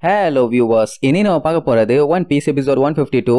Hello viewers, இனி நம்ம பார்க்க போறது One Piece episode 152.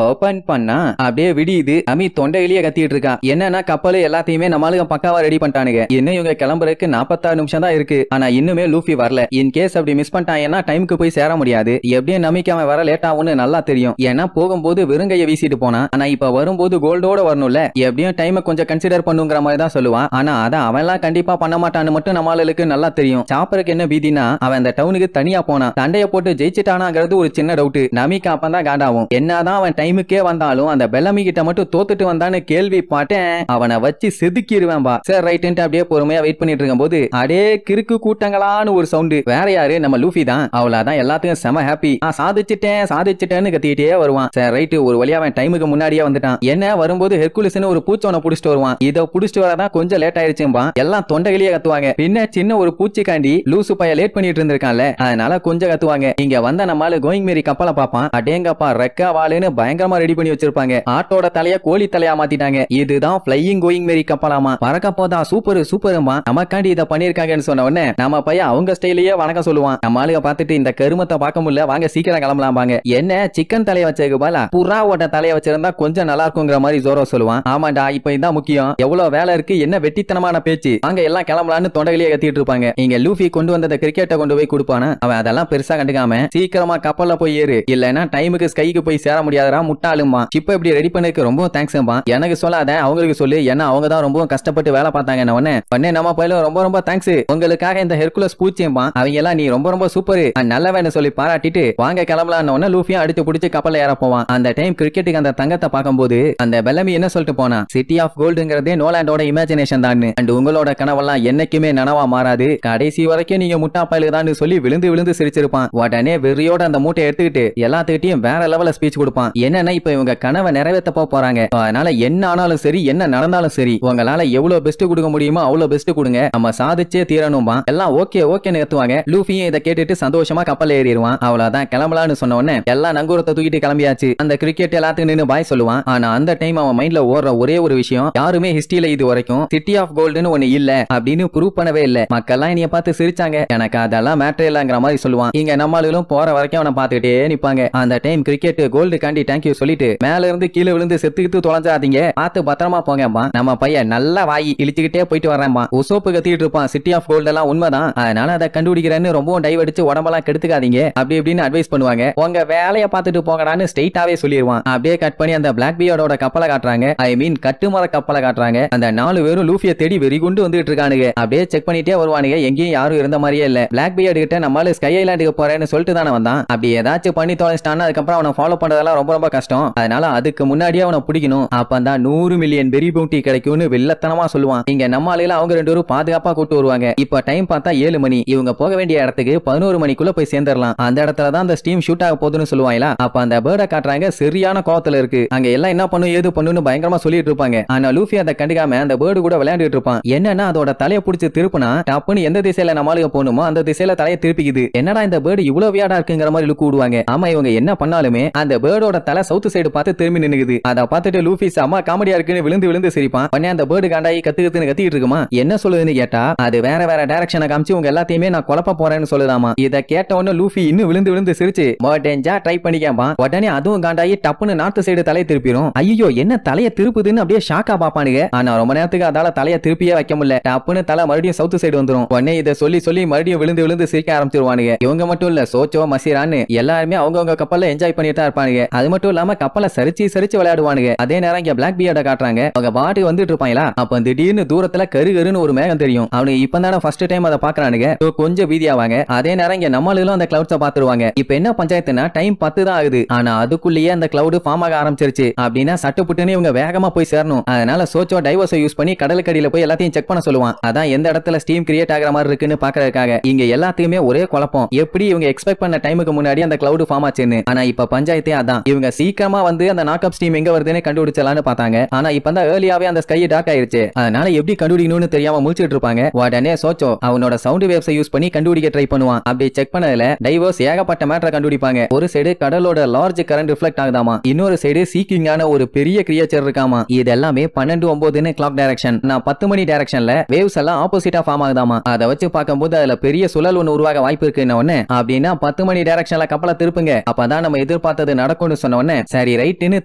ஓபன் பண்ணா அப்படியே விடியுது. அமி தொண்டையிலேயே கத்திட்டு இருக்கான். என்னன்னா கப்பல் எல்லாத்தையுமே நம்மளுக்கு பக்காவா ரெடி பண்ணிட்டானுங்க. இன்னும் இவங்க கிளம்புறதுக்கு 46 நிமிஷம் தான் இருக்கு. ஆனா இன்னுமே லூஃபி வரல. இன் கேஸ் அப்படி மிஸ் பண்ணிட்டாங்கன்னா டைமுக்கு போய் சேர முடியாது. எப்படியும் நம்பிக்கை அவன் வர லேட் ஆகும்னு நல்லா தெரியும். ஏன்னா போகும்போது வெறுங்கைய வீசிட்டு போனா, ஆனா இப்ப வரும்போது கோல்டோட வரணும்ல. எப்படியும் டைமை கொஞ்சம் கன்சிடர் பண்ணுங்கிற மாதிரி தான் சொல்லுவான். ஆனா அதை அவன்லாம் கண்டிப்பா பண்ண மாட்டான்னு மட்டும் நம்மளுக்கு நல்லா தெரியும். சாப்பருக்கு என்ன பீதினா அவன் அந்த டவுனுக்கு தனியா போனான். தண்டைய போட்டு ஜெயிச்சிட்டானாங்கிறது ஒரு சின்ன டவுட். நமிக்கு அப்பதான் காண்டாவும். என்னதான் அவன் டைமுக்கே வந்தாலும் அந்த பெல்லமி கிட்ட மட்டும் தோத்துட்டு வந்தான்னு கேள்வி பாட்டேன். அவனை வச்சு செதுக்கிடுவேன் பா. சரி ரைட் அப்படியே பொறுமையா வெயிட் பண்ணிட்டு இருக்கும் போது அடே கிறுக்கு கூட்டங்களான்னு ஒரு சவுண்டு. வேற யாரு, நம்ம லூஃபி தான். அவ்வளவுதான், எல்லாத்துக்கும் செம ஹாப்பி. சாதிச்சிட்டேன்னு கத்திட்டே வருவான். சரி ரைட், ஒரு வழியா அவன் டைமுக்கு முன்னாடியே வந்துட்டான். என்ன வரும்போது ஹெர்குலிஸ்னு ஒரு பூச்சோனை புடிச்சிட்டு வருவான். இதை புடிச்சிட்டு வரதான் கொஞ்சம் லேட் ஆயிடுச்சும்பா. எல்லாம் தொண்டையிலேயே கத்துவாங்க. பின்ன சின்ன ஒரு பூச்சிக்காண்டி லூசு பைய லேட் பண்ணிட்டு இருந்திருக்கான்ல, அதனால கொஞ்சம் கத்துவாங்க. இங்க வந்த நம்மால கோயிங் மேரி கப்பலை பாப்பான். அடேங்கப்பா ரெக்கா வாளுன்னு பயங்கரமா ரெடி பண்ணி வச்சிருப்பாங்க. ஆட்டோட தலைய கோழி தலையா மாத்திட்டாங்க. இதுதான் ஃப்ளையிங் கோயிங் மேரி கப்பலாமா. பறக்க போதா சூப்பருமா. நமக்காண்டி இதை பண்ணிருக்காங்கன்னு சொன்ன உடனே நம்ம பையன் அவங்க ஸ்டைலையே வணக்கம் சொல்லுவான். நம்ம ஆளுக பார்த்துட்டு இந்த கருமத்தை பார்க்க முடியல, வாங்க சீக்கிரம் கிளம்பலாம்பாங்க. என்ன சிக்கன் தலைய வச்சதுக்கு பாலா புறாவோட தலைய வச்சிருந்தா கொஞ்சம் நல்லா இருக்குங்கிற மாதிரி ஜோரோ சொல்லுவான். ஆமாண்டா, இப்ப இதான் முக்கியம். எவ்வளவு வேலை இருக்கு, என்ன வெட்டித்தனமான பேச்சு. வாங்க எல்லாம் கிளம்பலான்னு தொண்டையிலேயே கத்திட்டு இருப்பாங்க. இங்க லூஃபி கொண்டு வந்த கிரிக்கெட்டை கொண்டு போய் கொடுப்பானா. அவன் அதெல்லாம் பெருசா கண்டுக்காம சீக்கிரமா கப்பல்ல போய் ஏறு, இல்லன்னா டைமுக்கு ஸ்கைக்கு போய் சேர முடியாதரா முட்டாளுமா. சிப்ப இப்படி ரெடி பண்ணதுக்கு ரொம்ப தேங்க்ஸ்பா. எனக்கு சொல்லாத, அவங்களுக்கு சொல்லு. ஏன்னா அவங்க தான் ரொம்ப கஷ்டப்பட்டு வேலை பார்த்தாங்க. உடனே நம்ம பையில ரொம்ப தேங்க்ஸ். உங்களுக்காக இந்த ஹெர்குலஸ் பூச்சியம்பா. அவங்க எல்லாம் நீ ரொம்ப சூப்பர் நல்லவன்னு சொல்லி பாராட்டிட்டு வாங்க கிளம்பலான்னு உடனே லூஃபியா அடிச்சு பிடிச்சி கப்பல்ல ஏற போவான். அந்த டைம் கிரிக்கெட்டுக்கு அந்த தங்கத்தை பார்க்கும்போது அந்த பெல்லமி என்ன சொல்லிட்டு போனா, சிட்டி ஆஃப் கோல்டுங்கிறதே நோலாண்டோட இமேஜினேஷன் தான். அண்ட் உங்களோட கனவெல்லாம் என்னைக்குமே நனவா மாறாது. கடைசி வரைக்கும் நீங்க முட்டா பயலுக்கு தான் சொல்லி விழுந்து சிரிச்சிருப்பான். உடனே வெறியோட அந்த மூட்டையை எடுத்துக்கிட்டு எல்லாத்துக்கிட்டையும் வேற லெவல்ல ஸ்பீச் கொடுப்பான். என்னன்னா இப்ப இவங்க கனவை நிறைவேற்ற போறாங்க. அதனால என்ன ஆனாலும் சரி, என்ன நடந்தாலும் சரி, உங்களால எவ்வளவு பெஸ்ட் கொடுக்க முடியுமோ அவ்வளவு பெஸ்ட் கொடுங்க. நம்ம சாதிச்சே தீரணும்பா. எல்லாம் ஓகேன்னு கத்துவாங்க. லூஃபியும் இதை கேட்டுட்டு சந்தோஷமா கப்பல் ஏறிடுவான். அவ்வளவுதான், கிளம்பலான்னு சொன்ன உடனே எல்லாம் நங்கூரத்தை தூக்கிட்டு கிளம்பியாச்சு. அந்த கிரிக்கெட் எல்லாத்துக்கும் நின்று பாய் சொல்லுவான். ஆனா அந்த டைம் அவன் மைண்ட்ல ஓடுற ஒரே ஒரு விஷயம், யாருமே ஹிஸ்டரியில இது வரைக்கும் சிட்டி ஆஃப் கோல்டுன்னு ஒண்ணு இல்ல அப்படின்னு ப்ரூவ் பண்ணவே இல்ல. மக்கள்லாம் என்னைய பார்த்து சிரிச்சாங்க. எனக்கு அதெல்லாம் மேட்டர் இல்லங்கிற மாதிரி சொல்லுவான். இங்க நம்மளும் போற வரைக்கும் அவனை பார்த்துக்கிட்டே நிப்பாங்க. அந்த டைம் கிரிக்கெட் கோல்டு காண்டி தேங்க்யூ சொல்லிட்டு மேல இருந்து கீழே விழுந்து செத்துக்கிட்டு தொலைஞ்சாதீங்க, பார்த்து பத்திரமா போங்கம்மா. நம்ம பையன் நல்லா வாயி இழிச்சுக்கிட்டே போயிட்டு வரேன்மா. உசோப்பு கத்திட்டு இருப்பான். சிட்டி ஆஃப் கோல்டு எல்லாம் உண்மைதான், அதனால அதை கண்டுபிடிக்கிறேன்னு ரொம்பவும் டைவ் அடிச்சு உடம்பெல்லாம் கெடுத்துக்காதீங்க அப்படி இப்படின்னு அட்வைஸ் பண்ணுவாங்க. உங்க வேலையை பார்த்துட்டு போங்கடான்னு ஸ்ட்ரெயிட்டாவே சொல்லிடுவான். அப்படியே கட் பண்ணி அந்த பிளாக் பியர்டோட கப்பலை காட்டுறாங்க. ஐ மீன் கட்டுமர கப்பலை காட்டுறாங்க. அந்த 4 பேரும் லூஃபியை தேடி வெறிகுண்டு வந்துட்டு இருக்கானுங்க. அப்படியே செக் பண்ணிட்டே வருவானுங்க. எங்கேயும் யாரும் இருந்த மாதிரியே இல்ல. பிளாக் பியர்டு கிட்ட நம்மளால ஸ்கை ஐலாண்டுக்கு போறேன்னு சொல்லிட்டு தானே வந்தான். அப்படி ஏதாச்சும் பண்ணி தொலைச்சிட்டான்னு அதுக்கப்புறம் அவனை ஃபாலோ பண்றதெல்லாம் ரொம்ப கஷ்டம். அதனால அதுக்கு முன்னாடியே அவனை பிடிக்கணும். அப்பதான் 100 மில்லியன் பெரி பவுண்டி கிடைக்கும்னு வில்லத்தனமா சொல்லுவான். இங்க நம்ம ஆளுல அவங்க 2 பேரும் பாதுகாப்பா கூட்டு வருவாங்க. இப்ப டைம் பார்த்தா 7 மணி. இவங்க போக வேண்டிய இடத்துக்கு 11 மணிக்குள்ள போய் சேர்ந்துடலாம். அந்த இடத்துல தான் அந்த ஸ்டீம் ஷூட் ஆக போகுதுன்னு சொல்லுவாங்களா. அப்ப அந்த பேர்டை காட்டுறாங்க. சரியான கோவத்துல இருக்கு. அங்க எல்லாம் என்ன பண்ணும் ஏது பண்ணுன்னு பயங்கரமா சொல்லிட்டு இருப்பாங்க. ஆனா லூஃபி அதை கண்டுக்காம அந்த பேர்டு கூட விளையாண்டுட்டு இருப்பான். என்னன்னா அதோட தலையை பிடிச்சி திருப்புனா டப்புன்னு எந்த திசையில நம்மளுக்கு போகணுமோ அந்த திசையில தலையை திருப்பிக்குது. என்னடா இந்த பேர்டு இவ்வளவு வியாடா இருக்குங்கிற மாதிரி லுக்கு விடுவாங்க. ஆமா, இவங்க என்ன பண்ணாலுமே அந்த பேர்டோட தலை சவுத் சைடு பார்த்து திரும்பி நின்னுக்குது. அதை பார்த்துட்டு லூஃபி அம்மா காமெடியா இருக்குன்னு விழுந்து சிரிப்பான். உடனே அந்த பேர்டு காண்டாயி கத்துக்கிட்டு கத்திட்டு இருக்குமா. என்ன சொல்லுதுன்னு கேட்டா அது வேற டைரக்ஷனை காமிச்சு உங்க எல்லாத்தையுமே நான் குழப்ப போறேன்னு சொல்லுதாமா. இதை கேட்ட உடனே லூஃபி இன்னும் விழுந்து சிரிச்சு மோட்டேஞ்சா ட்ரை பண்ணிக்காமா. உடனே அதுவும் காண்டாயி டப்புன்னு நார்த் சைடு தலையை திருப்பிடும். ஐயோ என்ன தலையை திருப்புதுன்னு அப்படியே ஷாக்கா பாப்பானுங்க. ஆனா ரொம்ப நேரத்துக்கு அதால தலையை திருப்பியே வைக்க முடியல. டப்புன்னு தலை மறுபடியும் சவுத் சைடு வந்துடும். உடனே இதை சொல்லி மறுபடியும் விழுந்து சிரிக்க ஆரம்பிச்சிருவானுங்க. இவங்க மட்டும் இல்ல, சோச்சோ மசிரான்னு எல்லாருமே அவங்க கப்பல்ல என்ஜாய் பண்ணிட்டு தான் இருப்பானுங்க. அது மட்டும் இல்லாம கப்பலை சரிச்சு விளையாடுவானுங்க. அதே நேரம் இங்க பிளாக் பியர்ட காட்டுறாங்க. அவங்க பாட்டு வந்துட்டு இருப்பாங்களா. அப்ப திடீர்னு தூரத்துல கருன்னு ஒரு மேகம் தெரியும். அவனுக்கு இப்பதான ஃபர்ஸ்ட் டைம் அதை பாக்குறானுங்க. கொஞ்சம் பீதியாவாங்க. அதே நேரம் இங்க நம்மளும் அந்த கிளவுட்ஸை பாத்துருவாங்க. இப்ப என்ன பஞ்சாயத்துனா டைம் 10 தான் ஆகுது. ஆனா அதுக்குள்ளேயே அந்த கிளவுட் ஃபார்ம் ஆக ஆரம்பிச்சிருச்சு. அப்படின்னா சட்டுப்புட்டுன்னு இவங்க வேகமா போய் சேரணும். அதனால சோச்சோ டைவர்ஸை யூஸ் பண்ணி கடலுக்கடியில போய் எல்லாத்தையும் செக் பண்ண சொல்லுவான். அதான் எந்த இடத்துல ஸ்டீம் கிரியேட் ஆகிற மாதிரி இருக்குன்னு பாக்குறதுக்காக. இங்க எல்லாத்துக்குமே ஒரே குழப்பம். எப்படி இவங்க எக்ஸ்பெக்ட் பண்ண டைமுக்கு முன்னாடி அந்த கிளவுட் ஃபார்ம் ஆச்சுன்னு. ஆனா இப்ப பஞ்சாயத்தே அதான். இவங்க சீக்கிரமா வந்து அந்த நாக் அப் ஸ்டீம் எங்க வருதுன்னு கண்டுபிடிச்சலாம்னு பார்த்தாங்க. ஆனா இப்ப தான் ஏர்லியாவே அந்த ஸ்கை டார்க் ஆயிருச்சு. அதனால எப்படி கண்டுபிடிக்கணும்னு தெரியாம முழிச்சிட்டு இருப்பாங்க. உடனே சோச்சோ அவனோட சவுண்ட் வேவ்ஸை யூஸ் பண்ணி கண்டுபிடிக்க ட்ரை பண்ணுவான். அப்படி செக் பண்ணதுல டைவர்ஸ் ஏகப்பட்ட மேட்டரை கண்டுபிடிப்பாங்க. ஒரு சைடு கடலோட லார்ஜ் கரண்ட் ரிஃப்ளெக்ட் ஆகுதாமா, இன்னொரு சைடு சீக்கிங்கான ஒரு பெரிய கிரியேச்சர் இருக்காமா. இது எல்லாமே 12:09 கிளாக் டைரக்ஷன். நான் 10 மணி டைரக்ஷன்ல வேவ்ஸ் எல்லாம் ஆப்போசிட்டா ஃபார்ம் ஆகுதாமா. அதை வச்சு பார்க்கும்போது அதுல பெரிய சுழல் ஒன்று உருவாக வாய்ப்பு இருக்குன்னு ஒண்ணு. அப்படின்னா 10 மணி டைரக்ஷன்ல கப்பலை திருப்புங்க, அப்பதான் நம்ம எதிர்பார்த்தது நடக்கும்னு சொன்ன உடனே சரி ரைட்னு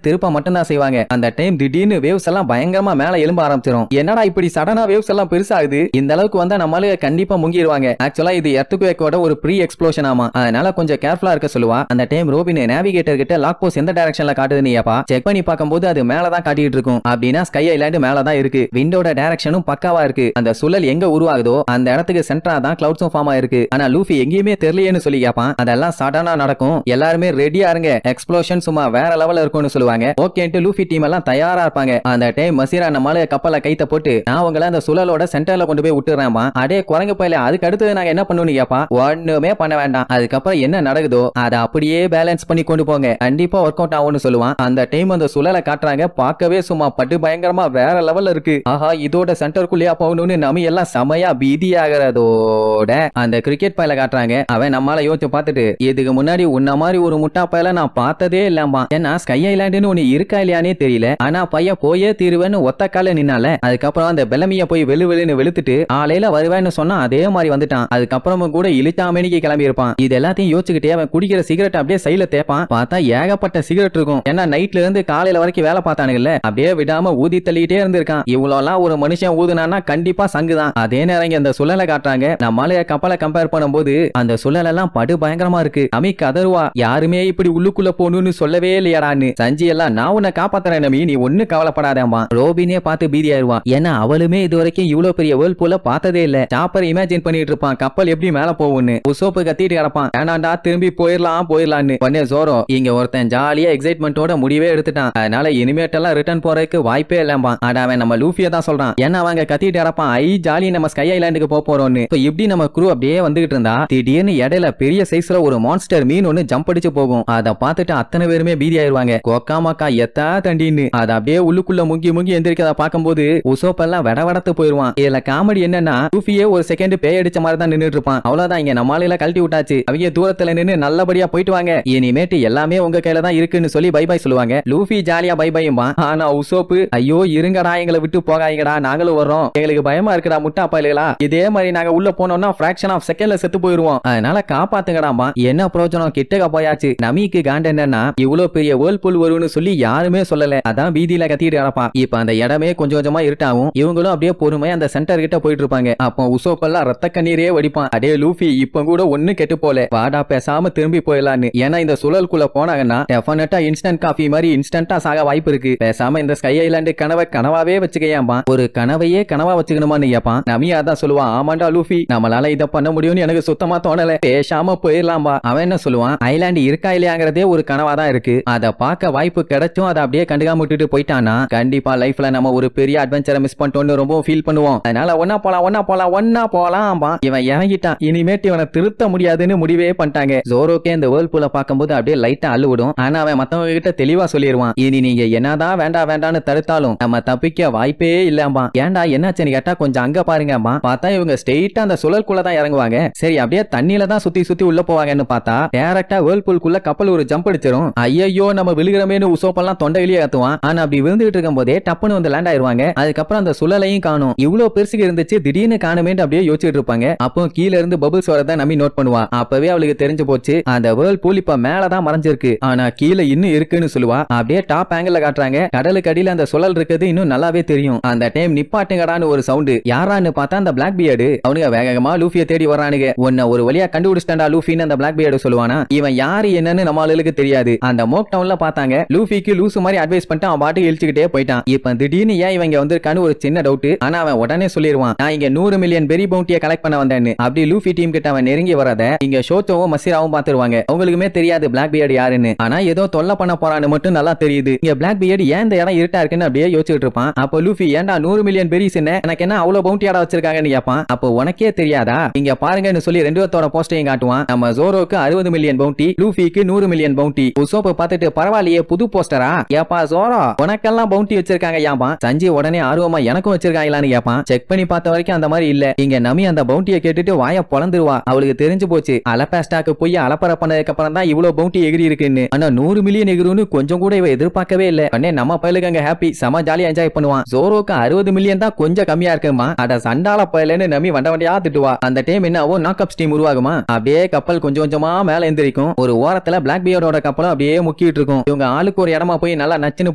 திருப்ப மட்டும் தான் செய்வாங்க. அந்த டைம் திடீர்னு வேவ்ஸ் எல்லாம் பயங்கரமா மேல எழும்ப ஆரம்பிச்சிடும். என்னடா இப்படி சடனா வேவ்ஸ் எல்லாம் பெருசாகுது, இந்த அளவுக்கு வந்தா நம்மள கண்டிப்பா முங்கிடுவாங்க. ஆக்சுவலா இது எர்த்குவேக்கோட ஒரு ப்ரீ எக்ஸ்ப்ளோஷன் ஆமா, அதனால கொஞ்சம் கேர்ஃபுல்லா இருக்க சொல்லுவா. அந்த டைம் ரோபின் நேவிகேட்டர் கிட்ட லாக் போஸ்ட் எந்த டைரக்ஷன்ல காட்டுதுன்னு ஏப்பா செக் பண்ணி பார்க்கும்போது அது மேல தான் காட்டிட்டு இருக்கும். அப்படின்னா ஸ்கை ஐலாண்ட் மேல தான் இருக்கு. விண்டோட டைரக்ஷனும் பக்காவா இருக்கு. அந்த சுழல் எங்க உருவாகுதோ அந்த இடத்துக்கு சென்டரா தான் கிளவுட்ஸும் ஃபார்ம் ஆயிருக்கு. ஆனா லூஃபி எங்கேயுமே தெரியலையேன்னு சொல்லி கேப்பான். அதெல்லாம் சடனா நடக்கும், எல்லாருமே ரெடியா இருங்க, எக்ஸ்ப்ளோஷன் சும்மா வேற லெவல்ல இருக்கும்னு சொல்லுவாங்க. ஓகேன்ட்டு லூஃபி டீம் எல்லாம் தயாரா இருப்பாங்க. அந்த டைம் மசீரா நம்மால கப்பலை கைத்த போட்டு நான் உங்களை அந்த சுழலோட சென்டர்ல கொண்டு போய் விட்டுறேன்மா. அடே குரங்கு பையில, அதுக்கு அடுத்தது நாங்க என்ன பண்ணணும்னு கேப்பா. ஒண்ணுமே பண்ண வேண்டாம், அதுக்கப்புறம் என்ன நடக்குதோ அதை அப்படியே பேலன்ஸ் பண்ணி கொண்டு போங்க, கண்டிப்பா ஒர்க் அவுட் ஆகும்னு சொல்லுவான். அந்த டைம் அந்த சுழலை காட்டுறாங்க, பார்க்கவே சும்மா பட்டு பயங்கரமா வேற லெவல்ல இருக்கு. ஆஹா இதோட சென்டருக்குள்ளேயா போகணும்னு நம்ம எல்லாம் செமையா பீதி ஆகிறதோட அந்த கிரிக்கெட் பையில காட்டுறாங்க. அவன் நம்மால யோசிச்சு பார்த்துட்டு இதுக்கு முன்னாடி உன்ன மாதிரி ஒரு முட்டா பையில நான் பார்த்ததே இல்லாமா, ஏன்னா ஸ்கை ஐலாண்டுன்னு ஒண்ணு இருக்கா இல்லையானே தெரியல, ஆனா பையன் போயே தீருவேன்னு ஒத்த கால நின்னால அதுக்கப்புறம் அந்த பெலமிய போய் வெளுன்னு வெளுத்துட்டு ஆலையில வருவேன்னு சொன்னா அதே மாதிரி வந்துட்டான். அதுக்கப்புறமும் கூட இழுத்தாமணிக்கு கிளம்பி இருப்பான். இது எல்லாத்தையும் யோசிச்சுக்கிட்டே அவன் குடிக்கிற சிகரெட் அப்படியே சைடுல தேப்பான். பார்த்தா ஏகப்பட்ட சிகரெட் இருக்கும். ஏன்னா நைட்ல இருந்து காலையில வரைக்கும் வேலை பார்த்தானுங்கல்ல, அப்படியே விடாம ஊதி தள்ளிட்டே இருந்திருக்கான். இவ்வளவுலாம் ஒரு மனுஷன் ஊதுனானா கண்டிப்பா சங்குதான். அதே நேரம் அந்த சுழலை காட்டுறாங்க. நம்மளால கப்பலை கம்பேர் பண்ணும்போது அந்த சுழல் எல்லாம் படு பயங்கரமா இருக்கு. நமி கதறுவா, யாருமே இப்படி உள்ளுக்குள்ள போகணும்னு சொல்லவே இல்லையாடான்னு. சஞ்சி எல்லாம் நான் உன்னை காப்பாத்துறேன் நமி, நீ ஒண்ணு கவலைப்படாதேம்மா. ரோபினே பார்த்து பீதி ஆயிருவான். ஏன்னா அவளுமே இது வரைக்கும் இவ்வளவு பெரிய வேர்ல்ட் பூல பார்த்ததே இல்ல. சாப்பர் இமேஜின் பண்ணிட்டு இருப்பான் கப்பல் எப்படி மேல போகும்னு. உசோப்பு கத்திட்டு கிடப்பான், வேணாண்டா திரும்பி போயிடலாம்னு. பண்ணே ஜோரோ இங்க ஒருத்தன் ஜாலியா எக்ஸைட்மெண்டோட முடிவே எடுத்துட்டான், அதனால இனிமேட்டெல்லாம் ரிட்டர்ன் போறதுக்கு வாய்ப்பே இல்லம்பா. ஆனா அவன் நம்ம லூஃபியை தான் சொல்றான். ஏன்னா அவங்க கத்திட்டு கிடப்பான், ஐ ஜாலி நம்ம ஸ்கை ஐலாண்டுக்கு போறோம்னு. இப்படி நம்ம குரூ அப்படியே வந்துகிட்டு இருந்தா திடீர்னு இடையில பெரிய சைஸ்ல ஒரு மான்ஸ்டர் மீன் ஒண்ணு ஜம்ப் அடிச்சு போகும். அதை பார்த்துட்டு அத்தனை பேருமே பீதி ஆயிருவாங்க. கொக்காமாக்கா எத்தா தண்டின்னு அதை அப்படியே உள்ளுக்குள்ள முங்கி எந்திரிக்கதை பார்க்கும்போது உசோப்பெல்லாம் வெடவடத்து போயிருவான். இதுல காமெடி என்னன்னா லூஃபியே ஒரு செகண்ட் பேய் அடிச்ச மாதிரி தான் நின்னுட்டு இருப்பான். அவ்வளவுதான், இங்க நம்மால கழட்டி விட்டாச்சு, அவங்க தூரத்துல நின்னு நல்லபடியா போயிட்டு வாங்க, இனிமேட்டு எல்லாமே உங்க கையில தான் இருக்குன்னு சொல்லி பை பை சொல்லுவாங்க. லூஃபி ஜாலியா பை பையும்பா. ஆனா உசோப்பு ஐயோ இருங்கடா, எங்களை விட்டு போகாதீங்கடா, நாங்களும் வர்றோம், எங்களுக்கு பயமா இருக்குடா முட்டா பயலுகளா, இதே மாதிரி நாங்க உள்ள போனோம்னா ஃபிராக்ஷன் ஆஃப் செகண்ட்ல செத்து போயிருவோம், அதனால காப்பாத்துங்கடாமா. என்ன பிரயோஜனம், கிட்டக்க போயாச்சு. நமீக்கு காண்ட் என்னன்னா இவ்வளவு பெரிய வேர்ல்ட் பூல் வரும்னு சொல்லி யாருமே சொல்லல, அதான் வீதியில கத்திட்டு கிடப்பான். இப்ப அந்த இடமே கொஞ்சம் கொஞ்சமா இருட்டாகும். இவங்களும் அப்படியே பொறுமையா அந்த சென்டர் கிட்ட போயிட்டு இருப்பாங்க. அப்போ உசோப்பெல்லாம் ரத்த கண்ணீரே வடிப்பான். அடே லூஃபி இப்ப கூட ஒண்ணு கெட்டு போல, வாடா பேசாம திரும்பி போயிடலான்னு. ஏன்னா இந்த சுழலுக்குள்ள போனாங்கன்னா டெஃபினட்டா இன்ஸ்டன்ட் காஃபி மாதிரி இன்ஸ்டன்டா சாக வாய்ப்பு இருக்கு. பேசாம இந்த ஸ்கை ஐலாண்டு கனவாவே வச்சுக்கையாம்பா. ஒரு கனவையே கனவா வச்சுக்கணுமான்னு கேப்பான். நமியா தான் சொல்லுவான், ஆமாண்டா லூஃபி நம்மளால இதை பண்ண முடியும்னு எனக்கு சுத்தமா தோணல, பேசாம போயிடலாம்பா. அவன் என்ன சொல்லுவான், ஐலாண்டு இருக்கா இல்லையாங்கிறதே ஒரு கனவா தான் இருக்கு, அதை பார்க்க வாய்ப்பு கிடைச்சும் அதை அப்படியே கண்டுக்காம விட்டுட்டு போயிட்டானா கண்டிப்பா லைஃப்ல நம்ம ஒரு பெரிய அட்வென்ச்சரை மிஸ் பண்ணிட்டோம்னு ரொம்ப ஃபீல் பண்ணுவோம். அதனால ஒன்னா போலாம். இவன் இறங்கிட்டான், இனிமேட்டு இவனை திருத்த முடியாதுன்னு முடிவே பண்ணிட்டாங்க. ஜோரோக்கே இந்த வேர்ல்ட் பூல பார்க்கும்போது அப்படியே லைட்டா அள்ளுவிடும். ஆனா அவன் மத்தவங்க கிட்ட தெளிவா சொல்லிடுவான், இனி நீங்க என்னதான் வேண்டான்னு தடுத்தாலும் நம்ம தப்பிக்க வாய்ப்பே இல்லம்பா. ஏன்டா என்னாச்சுன்னு கேட்டா கொஞ்சம் அங்க பாருங்கம்மா. பார்த்தா இவங்க ஸ்ட்ரெயிட்டா அந்த சுழற்குள்ள தான் இறங்குவாங்க. சரி அப்படியே தண்ணியில தான் சுத்தி உள்ள போவாங்கன்னு பார்த்தா டைரக்டா வேர்ல்ட் பூல்குள்ள கப்பல் ஒரு ஜம்ப் அடிச்சிரும். ஐயோ நம்ம விழுகிறமேனு உசோப்பெல்லாம் தொண்டையிலேயே கத்துவான். ஆனா அப்படி விழுந்துட்டு இருக்கும் போதே டப்புன்னு வந்து லேண்ட் ஆயிருவாங்க. அதுக்கப்புறம் அந்த சுழலையும் காணும். இவ்வளவு பெருசுக்கு இருந்துச்சு, திடீர்னு காணுமேன்னு அப்படியே யோசிச்சுட்டு இருப்பாங்க. அப்போ கீழ இருந்து பபிள்ஸ் வரத நம்பி நோட் பண்ணுவா. அப்பவே அவளுக்கு தெரிஞ்சு போச்சு அந்த வேர்ல்ட் பூல் இப்ப மேலதான் மறைஞ்சிருக்கு, ஆனா கீழே இன்னும் இருக்குன்னு சொல்லுவா. அப்படியே டாப் ஆங்கிள் காட்டுறாங்க. கடலுக்கு அடியில அந்த சுழல் இருக்குது இன்னும் நல்லாவே தெரியும். அந்த டைம் நிப்பாட்டுங்கடான்னு ஒரு சவுண்ட். யாரான்னு பார்த்தா அந்த பிளாக் பியர்டு. அவனுங்க வேகமா லூஃபியை தேடி வர்றானுங்க. உன்னை ஒரு வழியா கண்டுபிடிச்சிட்டா லூஃபின்னு அந்த பிளாக் பியர்டு சொல்லுவானா. இவன் யாரு என்னன்னு நம்ம ஆளுக்கு தெரியாது. அந்த மோக் டவுன்ல பார்த்தாங்க. லூஃபிக்கு லூசு மாதிரி அட்வைஸ் பண்ணிட்டு அவன் பாட்டுக்கு இழுச்சுக்கிட்டே போயிட்டான். இப்ப திடீர்னு ஏன் இவங்க வந்திருக்கான்னு ஒரு சின்ன டவுட். ஆனா அவன் உடனே சொல்லிடுவான், நான் இங்க 100 மில்லியன் பெரி பவுண்டியை கலெக்ட் பண்ண வந்தேன்னு. அப்படி லூஃபி டீம் கிட்ட அவன் நெருங்கி வரத இங்க ஷோச்சோவும் மசிராவும் பாத்துருவாங்க. அவங்களுக்குமே தெரியாது பிளாக் பியர்டு யாருன்னு. ஆனா ஏதோ தொல்லை பண்ண போறான்னு மட்டும் நல்லா தெரியுது. இங்க பிளாக் பியர்டு ஏன் இந்த இடம் இருட்டா இருக்குன்னு அப்படியே யோசிச்சுட்டு இருப்பான். அப்போ லூஃபி ஏன்டா 100 மில்லியன் பெரிஸ் என்ன, எனக்கு என்ன அவ்வளவு பவுண்டியாடா வச்சிருக்காங்கன்னு கேட்பான். அப்போ உனக்கே தெரியாதா, இங்க பாருங்கன்னு சொல்லி ரெண்டு பேத்தோட போஸ்டையும் காட்டுவான். நம்ம ஜோரோக்கு 60 மில்லியன் பவுண்டி, லூஃபிக்கு 100 மில்லியன் பவுண்டி. உசோப்பு போட்டோவை பார்த்துட்டு பரவாயில்லையே புது போஸ்டரா ஏப்பா ஜோரோ உனக்கெல்லாம் பவுண்டி வச்சிருக்காங்க ஏப்பா சஞ்சய் உடனே ஆர்வமா எனக்கும் வச்சிருக்காங்களான்னு கேப்பான் செக் பண்ணி பார்த்த வரைக்கும் அந்த மாதிரி இல்ல இங்க நமி அந்த பவுண்டியை கேட்டுட்டு வாய பொளந்துருவா அவளுக்கு தெரிஞ்சு போச்சு அலபாஸ்டாக்கு போய் அலப்பற பண்ணதுக்கு அப்புறம் தான் இவ்வளவு பவுண்டி எகிரி இருக்குன்னு ஆனா 100 மில்லியன் எகிருன்னு கொஞ்சம் கூட இவ எதிர்பார்க்கவே இல்ல உடனே நம்ம பயலுக்கு அங்க ஹாப்பி செம ஜாலியா என்ஜாய் பண்ணுவான் ஜோரோக்கு 60 மில்லியன் தான் கொஞ்சம் கம்மியா இருக்குமா அட சண்டால பயலன்னு நமி வண்ட வண்டியா திட்டுவா அந்த டைம் என்ன ஆகும் நாக் அப் ஸ்டீம் உருவாகுமா அப்படியே கப்பல் கொஞ்சம் கொஞ்சமா மேல எந்திரிக்கும் ஒரு ஓரத்துல பிளாக் பியர்டோட கப்பலும் அப்படியே முக்கிட்டு இருக்கும் இவங்க ஆளுக்கு ஒரு இடமா போய் நல்லா நச்சுன்னு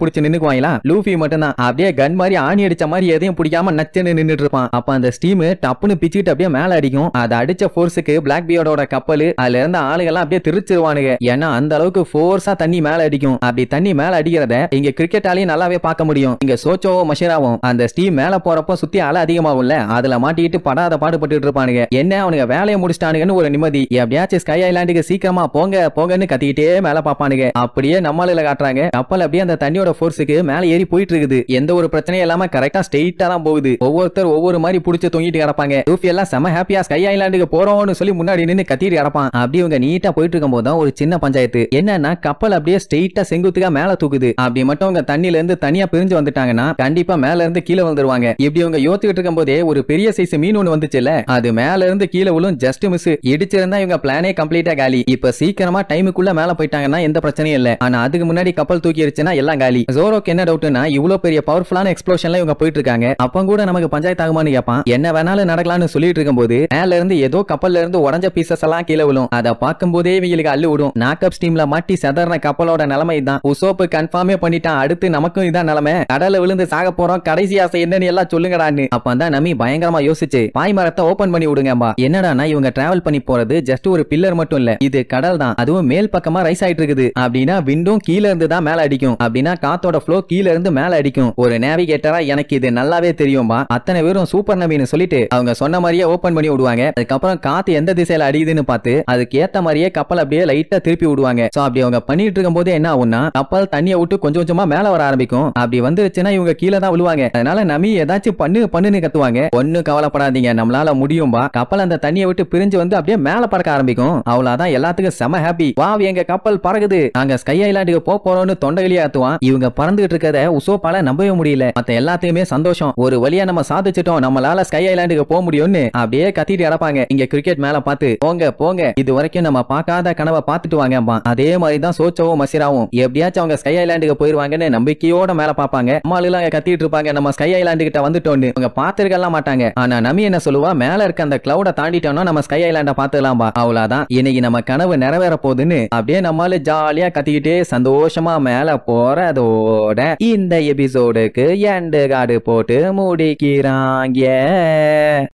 புடிச்சு நின்னுக்குவாங்களா லூஃபி மட்டும் தான் அப்படியே கன் மாதிரி ஆணி அடிச்ச மாதிரி எதையும் பிடிக்காம நச்சுன்னு நின்னுட்டு இருப்பான் அப்ப அந்த ஸ்டீம் டப்புன்னு பிச்சிட்டு அப்படியே மேல அடிக்கும் அதை அடிச்ச போர்ஸுக்கு பிளாக் பியர்டோட கப்பல் அதுல இருந்த ஆளுகெல்லாம் அப்படியே திருச்சிருவானுங்க ஏன்னா அந்த அளவுக்கு போர்ஸா தண்ணி மேல அடிக்கும் அப்படி தண்ணி மேல அடிக்கிறத இங்க கிரிக்கெட்டாலையும் நல்லாவே பார்க்க முடியும் இங்க சோச்சோவோ மஷிராவும் அந்த ஸ்டீம் மேல போறப்போ சுத்தி அலை அதிகமாகும்ல அதுல மாட்டிக்கிட்டு படாத பாடுபட்டு இருப்பானுங்க என்ன அவனுங்க வேலையை முடிச்சிட்டானுங்கன்னு ஒரு நிம்மதி எப்படியாச்சும் ஸ்கை ஐலாண்டுக்கு சீக்கிரமா போங்க போங்கன்னு கத்திக்கிட்டே மேல பாப்பானுங்க அப்படியே நம்மளால காட்டுறாங்க கப்பல் அப்படியே அந்த தண்ணியோட போர்ஸுக்கு மேல ஏறி போயிட்டு இருக்குது எந்த ஒரு பிரச்சனையும் இல்லாம கரெக்டா ஸ்ட்ரெயிட்டா தான் போகுது ஒவ்வொருத்தர் ஒவ்வொரு மாதிரி புடிச்சு தொங்கிட்டு கிடப்பாங்க லூஃபி எல்லாம் செம ஹாப்பியா ஸ்கை ஐலாண்டுக்கு போறோம்னு சொல்லி முன்னாடி நின்னு கத்திட்டு கிடப்பான் அப்படி இவங்க நீட்டா போயிட்டு இருக்கும் போது ஒரு சின்ன பஞ்சாயத்து என்னன்னா கப்பல் அப்படியே ஸ்ட்ரெயிட்டா செங்குத்துக்கா மேல தூக்குது அப்படி மட்டும் உங்க தண்ணில இருந்து தனியா பிரிஞ்சு வந்துட்டாங்கன்னா கண்டிப்பா மேல இருந்து கீழே வந்துருவாங்க இப்படி இவங்க யோசிச்சுட்டு இருக்கும் போதே ஒரு பெரிய சைஸ் மீன் ஒண்ணு வந்துச்சுல அது மேல இருந்து கீழே விழும் ஜஸ்ட் மிஸ் இடிச்சிருந்தா இவங்க பிளானே கம்ப்ளீட்டா காலி இப்ப சீக்கிரமா டைமுக்குள்ள மேல போயிட்டாங்கன்னா எந்த பிரச்சனையும் இல்ல ஆனா அதுக்கு முன்னாடி கப்பல் தூக்கிடுச்சுன்னா எல்லாம் காலி ஜோரோக்கு என்ன டவுட்னா இவ்வளவு பெரிய பவர்ஃபுல்லான எக்ஸ்ப்ளோஷன்ல இவங்க போயிட்டு இருக்காங்க அப்ப கூட நமக்கு பஞ்சாயத்து ஆகுமான்னு கேட்பான் என்ன வேணாலும் நடக்கலாம்னு சொல்லிட்டு இருக்கும்போது மேல இருந்து ஏதோ கப்பல்ல இருந்து உடஞ்ச பீசஸ் எல்லாம் கீழே விழும் அதை பார்க்கும் போதே இவங்களுக்கு அள்ளு விடும் நாக்கப் ஸ்டீம்ல மாட்டி சதறன கப்பலோட நிலைமை தான் உசோப்பு கன்ஃபார்மே பண்ணிட்டான் அடுத்து நமக்கும் இதான் நிலைமை கடல்ல விழுந்து சாக போறோம் கடைசி ஆசை என்னன்னு எல்லாம் சொல்லுங்கடான்னு அப்ப தான் நமி பயங்கரமா யோசிச்சு பாய்மரத்தை ஓபன் பண்ணி விடுங்கம்பா என்னடானா இவங்க டிராவல் பண்ணி போறது ஜஸ்ட் ஒரு பில்லர் மட்டும் இல்ல இது கடல் தான் அதுவும் மேல் பக்கமா ரைஸ் ஆயிட்டு இருக்குது அப்படின்னா விண்டும் கீழ இருந்து தான் மேல அடிக்கும் அப்படின்னா காத்தோட ஃப்ளோ கீழ இருந்து மேல அடிக்கும் ஒரு நேவிகேட்டரா எனக்கு இது நல்லாவே தெரியும்பா அத்தனை பேரும் சூப்பர் நபின்னு சொல்லிட்டு அவங்க சொன்ன மாதிரியே ஓபன் பண்ணி விடுவாங்க அதுக்கப்புறம் காத்து எந்த திசையில அடியுதுன்னு பார்த்து அதுக்கு ஏத்த மாதிரியே கப்பல் அப்படியே லைட்டா திருப்பி விடுவாங்க சோ அப்படி அவங்க பண்ணிட்டு இருக்கும் போது என்ன ஆகும்னா கப்பல் தண்ணியை விட்டு கொஞ்சம் கொஞ்சமா மேல வர ஆரம்பிக்கும் அப்படி வந்துருச்சுன்னா இவங்க கீழே தான் விழுவாங்க அதனால நமி ஏதாச்சும் பண்ணுன்னு கத்துவாங்க ஒண்ணு கவலைப்படாதீங்க நம்மளால முடியும்பா கப்பல் அந்த தண்ணியை விட்டு பிரிஞ்சு வந்து அப்படியே மேல பறக்க ஆரம்பிக்கும் அவ்வளவுதான் எல்லாத்துக்கும் செம ஹாப்பி வா எங்க கப்பல் பறக்குது நாங்க ஸ்கை ஐலாண்டுக்கு போறோம்னு தொண்டையிலேயே ஆத்துவான் இவங்க பறந்துட்டு இருக்கத உசோப்பால நம்பவே முடியல மத்த எல்லாத்தையுமே சந்தோஷம் ஒரு வழியா நம்ம சாதிச்சிட்டோம் நம்மளால ஸ்கை ஐலாண்டுக்கு போக முடியும்னு அப்படியே கத்திட்டு இறப்பாங்க இங்க கிரிக்கெட் மேல பார்த்து போங்க போங்க இது வரைக்கும் நம்ம பார்க்காத கனவை பார்த்துட்டு வாங்கப்பா அதே மாதிரி தான் சோச்சவும் மசிராவும் எப்படியாச்சும் அவங்க ஸ்கை ஐலாண்டுக்கு போயிருவாங்கன்னு நம்பிக்கையோட மேல பாப்பாங்க அம்மாளும் அங்க கத்திட்டு இருப்பாங்க நம்ம ஸ்கை ஐலாண்டு கிட்ட வந்துட்டோம்னு அவங்க பார்த்திருக்கலாம் மாட்டாங்க ஆனா நமி என்ன சொல்லுவா மேல இருக்க அந்த கிளவுட தாண்டிட்டோம்னா நம்ம ஸ்கை ஐலாண்ட பாத்துக்கலாம்பா அவ்வளவுதான் இன்னைக்கு நம்ம கனவு நிறைவேற போகுதுன்னு அப்படியே நம்மளால ஜாலியா கத்திக்கிட்டே சந்தோஷமா மேல போறதோட இந்த எபிசோடுக்கு எண்டு கார்டு போட்டு முடிக்கிறாங்க.